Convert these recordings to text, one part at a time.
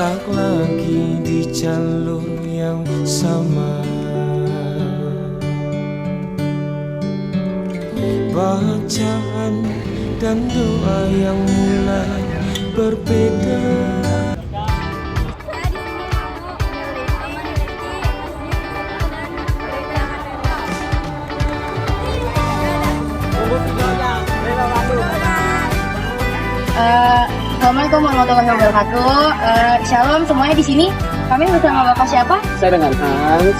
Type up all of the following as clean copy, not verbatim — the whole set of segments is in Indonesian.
tak lagi di jalur yang sama. Bacaan dan doa yang mulai berbeda. Assalamualaikum warahmatullahi wabarakatuh. Shalom semuanya di sini. Kami bersama Bapak siapa? Saya dengan Hans.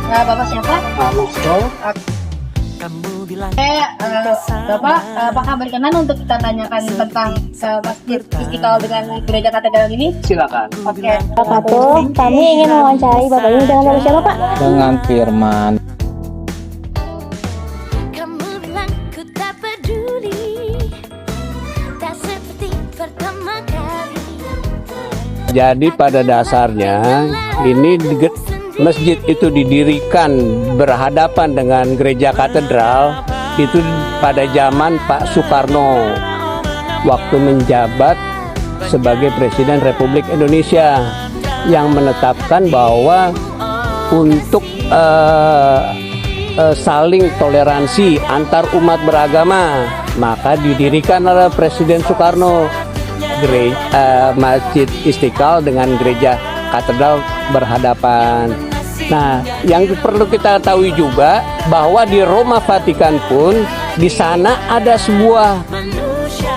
Bapak siapa? Musto. Bapak, apakah berkenan untuk kita tanyakan tentang Masjid Istiqlal dengan Gereja Katedral ini? Silakan. Oke. Wabarakatuh. Kami ingin mewawancarai Bapak ini dengan Bapak siapa, Pak? Dengan Firman. Kamu bilang ku tak peduli, tak seperti pertama kali. Jadi pada dasarnya ini masjid itu didirikan berhadapan dengan gereja katedral itu pada zaman Pak Soekarno waktu menjabat sebagai Presiden Republik Indonesia yang menetapkan bahwa untuk saling toleransi antar umat beragama, maka didirikan oleh Presiden Soekarno Masjid Istiqlal dengan gereja katedral berhadapan. Nah, yang perlu kita ketahui juga bahwa di Roma Vatikan pun di sana ada sebuah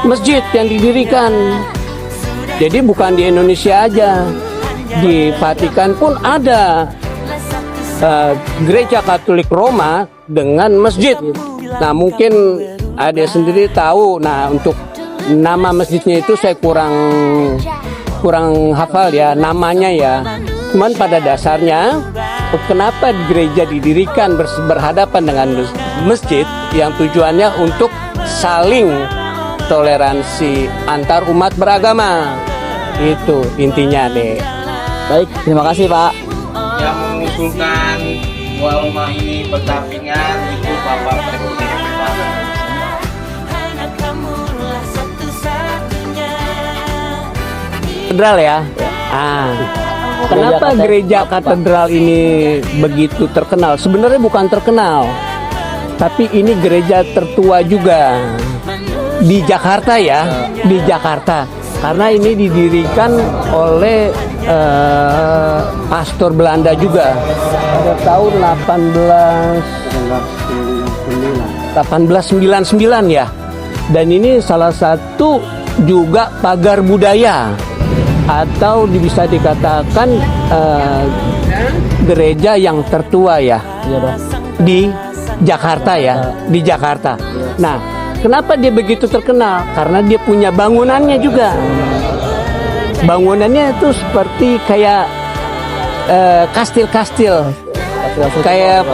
masjid yang didirikan. Jadi bukan di Indonesia aja, di Vatikan pun ada gereja Katolik Roma dengan masjid. Nah, mungkin ada sendiri tahu. Nah, untuk nama masjidnya itu saya kurang hafal ya namanya ya. Cuman pada dasarnya kenapa gereja didirikan berhadapan dengan masjid yang tujuannya untuk saling toleransi antar umat beragama. Itu intinya deh. Baik, terima kasih Pak. Yang mengusulkan dua rumah ini berdampingan itu Bapak Presiden Republik. Katedral ya. Kenapa gereja katedral ini begitu terkenal? Sebenarnya bukan terkenal, tapi ini gereja tertua juga di Jakarta ya, di Jakarta. Karena ini didirikan oleh pastor Belanda juga pada tahun 1899 ya. Dan ini salah satu juga pagar budaya, atau bisa dikatakan gereja yang tertua ya di Jakarta ya, di Jakarta. Nah, kenapa dia begitu terkenal? Karena dia punya bangunannya juga. Bangunannya itu seperti kayak kastil-kastil, kayak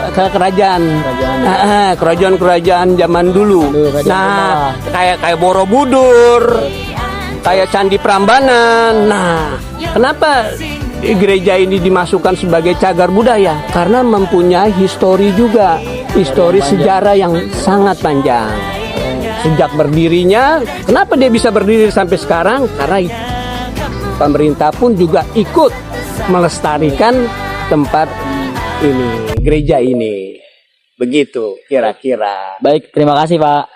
kerajaan zaman dulu. Nah, kayak Borobudur, kayak Candi Prambanan. Nah, kenapa gereja ini dimasukkan sebagai cagar budaya? Karena mempunyai histori juga, histori sejarah yang sangat panjang. Sejak berdirinya, kenapa dia bisa berdiri sampai sekarang? Karena pemerintah pun juga ikut melestarikan tempat ini, gereja ini. Begitu kira-kira. Baik, terima kasih Pak.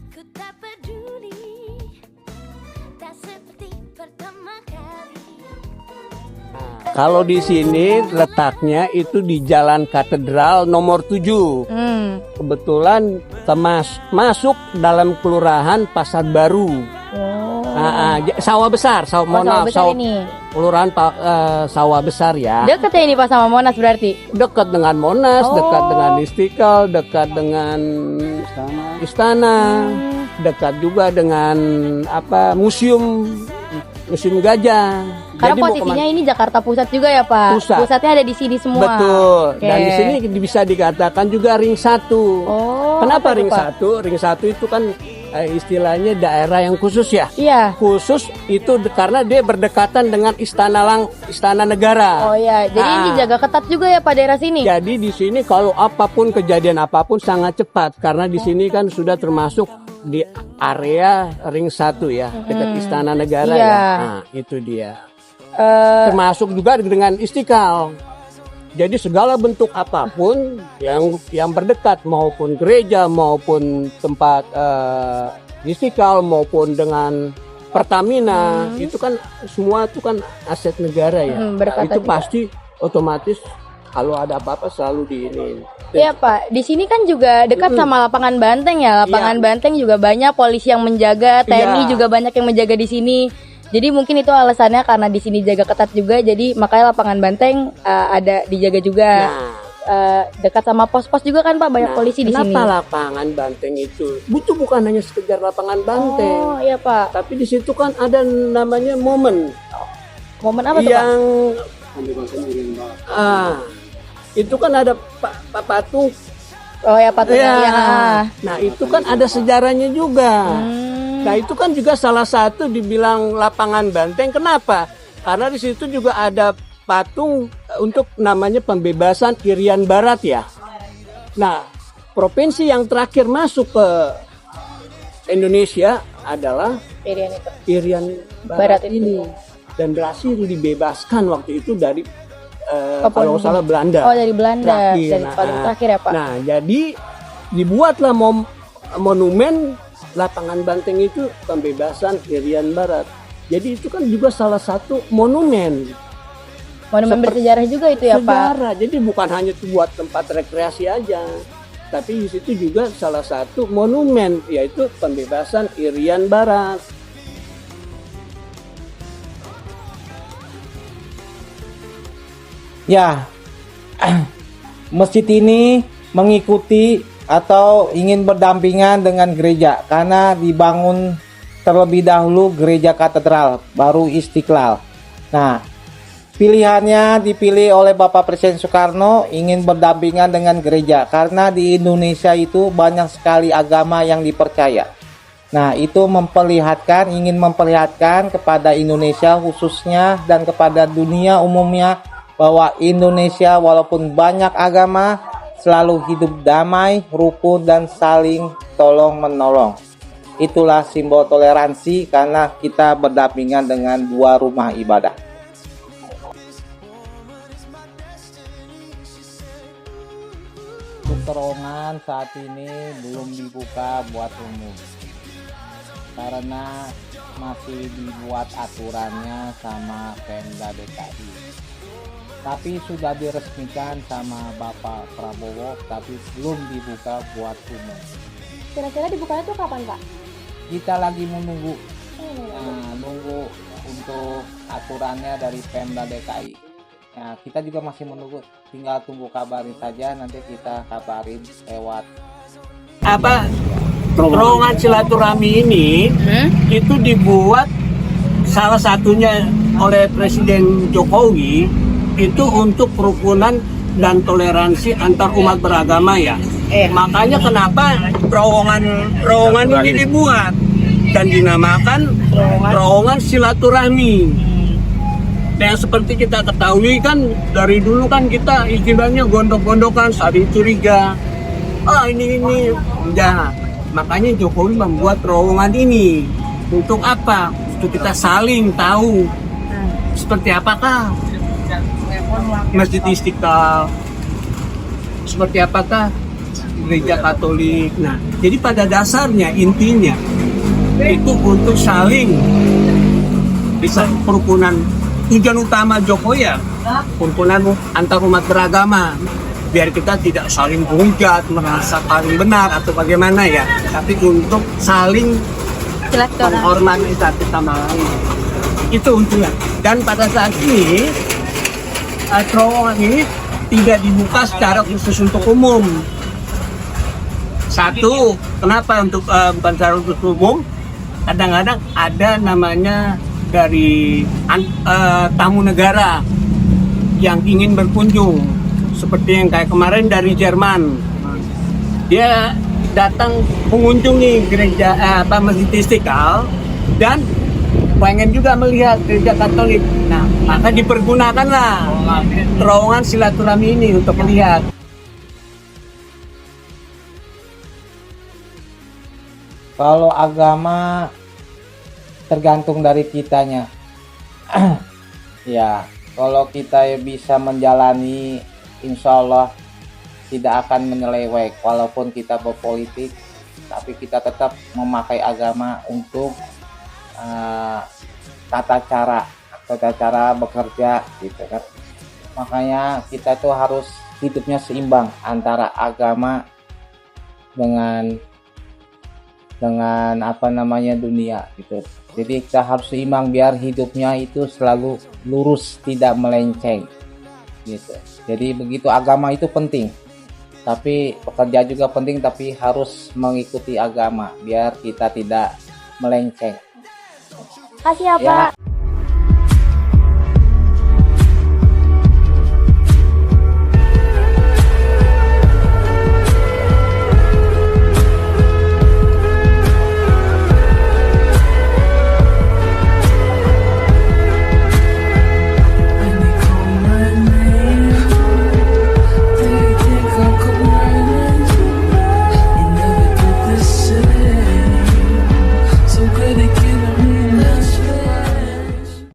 Ku tak peduli, tak seperti pertama kali. Kalau di sini letaknya itu di Jalan Katedral nomor 7. Kebetulan masuk dalam Kelurahan Pasar Baru. Sawah Besar, Kelurahan Sawah Besar ya. Dekat ya ini Pak sama Monas berarti? Dekat dengan Monas, dekat dengan Istiqlal, dekat dengan Istana, dekat juga dengan museum Gajah. Karena Jadi posisinya ini Jakarta Pusat juga ya Pak? Pusatnya ada di sini semua. Betul. Okay. Dan di sini bisa dikatakan juga ring 1. Oh, Kenapa ring Pak? 1? Ring 1 itu kan istilahnya daerah yang khusus ya. Iya. Khusus itu karena dia berdekatan dengan istana negara. Oh iya, jadi ini jaga ketat juga ya Pak daerah sini. Jadi di sini kalau apapun kejadian apapun sangat cepat karena di sini kan sudah termasuk di area ring 1 ya, dekat istana negara Iya. ya. Nah, itu dia. Termasuk juga dengan Istiqlal. Jadi segala bentuk apapun yang berdekat maupun gereja maupun tempat Istiqlal maupun dengan Pertamina itu kan semua itu kan aset negara ya. Nah, itu pasti otomatis kalau ada apa-apa selalu diinin. Iya Pak, di sini kan juga dekat sama lapangan Banteng ya. Lapangan Banteng juga banyak polisi yang menjaga, TNI juga banyak yang menjaga di sini. Jadi mungkin itu alasannya karena di sini jaga ketat juga, jadi makanya lapangan Banteng ada dijaga juga. Dekat sama pos-pos juga kan Pak, banyak polisi di sini. Kenapa lapangan Banteng itu? Bukan hanya sekedar lapangan Banteng. Oh iya Pak. Tapi di situ kan ada namanya momen. Momen apa tuh yang Pak? itu kan ada patung. Oh ya patung ya. Nah itu kan ada sejarahnya juga. Nah itu kan juga salah satu dibilang lapangan Banteng. Kenapa? Karena di situ juga ada patung untuk namanya pembebasan Irian Barat ya. Nah provinsi yang terakhir masuk ke Indonesia adalah Irian Barat ini. Dan berhasil dibebaskan waktu itu dari kalau nggak salah Belanda. Oh dari Belanda. Terakhir. Dari paling terakhir ya Pak. Nah jadi dibuatlah monumen lapangan Banteng itu pembebasan Irian Barat. Jadi itu kan juga salah satu monumen. Monumen bersejarah juga itu ya Pak. Sejarah. Jadi bukan hanya buat tempat rekreasi aja, tapi di situ juga salah satu monumen yaitu pembebasan Irian Barat. Ya, masjid ini mengikuti atau ingin berdampingan dengan gereja karena dibangun terlebih dahulu gereja katedral, baru Istiqlal. Nah, pilihannya dipilih oleh Bapak Presiden Soekarno ingin berdampingan dengan gereja karena di Indonesia itu banyak sekali agama yang dipercaya. Nah, itu ingin memperlihatkan kepada Indonesia khususnya dan kepada dunia umumnya bahwa Indonesia walaupun banyak agama selalu hidup damai, rukun dan saling tolong-menolong. Itulah simbol toleransi karena kita berdampingan dengan dua rumah ibadah. Terowongan saat ini belum dibuka buat umum karena masih dibuat aturannya sama Pemda DKI. Tapi sudah diresmikan sama Bapak Prabowo, tapi belum dibuka buat umum. Kira-kira dibukanya tuh kapan Pak? Kita lagi menunggu, nunggu untuk aturannya dari Pemda DKI. Nah, kita juga masih menunggu, tinggal tunggu kabarin saja, nanti kita kabarin lewat. Terowongan silaturahmi ini itu dibuat salah satunya oleh Presiden Jokowi itu untuk kerukunan dan toleransi antar umat beragama ya. Makanya kenapa terowongan ini dibuat dan dinamakan terowongan silaturahmi. Dan seperti kita ketahui kan dari dulu kan kita istilahnya gondok-gondokan saling curiga. Ini ya. Makanya Jokowi membuat terowongan ini untuk apa? Untuk kita saling tahu seperti apakah Masjid Istiqlal, seperti apakah gereja Katolik. Nah, jadi pada dasarnya intinya itu untuk saling bisa kerukunan. Tujuan utama Jokowi ya kerukunan antar umat beragama, biar kita tidak saling menghujat, merasa paling benar atau bagaimana ya, tapi untuk saling menghormati satu sama lain. Itu intinya. Dan pada saat ini terowongan ini tidak dibuka secara khusus untuk umum. Satu, kenapa bukan secara khusus umum? Kadang-kadang ada namanya dari tamu negara yang ingin berkunjung, seperti yang kayak kemarin dari Jerman. Dia datang mengunjungi gereja Masjid Istiqlal dan pengen juga melihat gereja Katolik. Nah, maka dipergunakanlah terowongan silaturahmi ini untuk melihat. Kalau agama tergantung dari kitanya. Ya, kalau kita bisa menjalani, insya Allah tidak akan menyeleweng. Walaupun kita berpolitik, tapi kita tetap memakai agama untuk tata cara bekerja gitu kan. Makanya kita tuh harus hidupnya seimbang antara agama dengan dunia gitu. Jadi kita harus seimbang biar hidupnya itu selalu lurus, tidak melenceng gitu. Jadi begitu, agama itu penting, tapi pekerja juga penting, tapi harus mengikuti agama biar kita tidak melenceng. Kasih ya, Pak.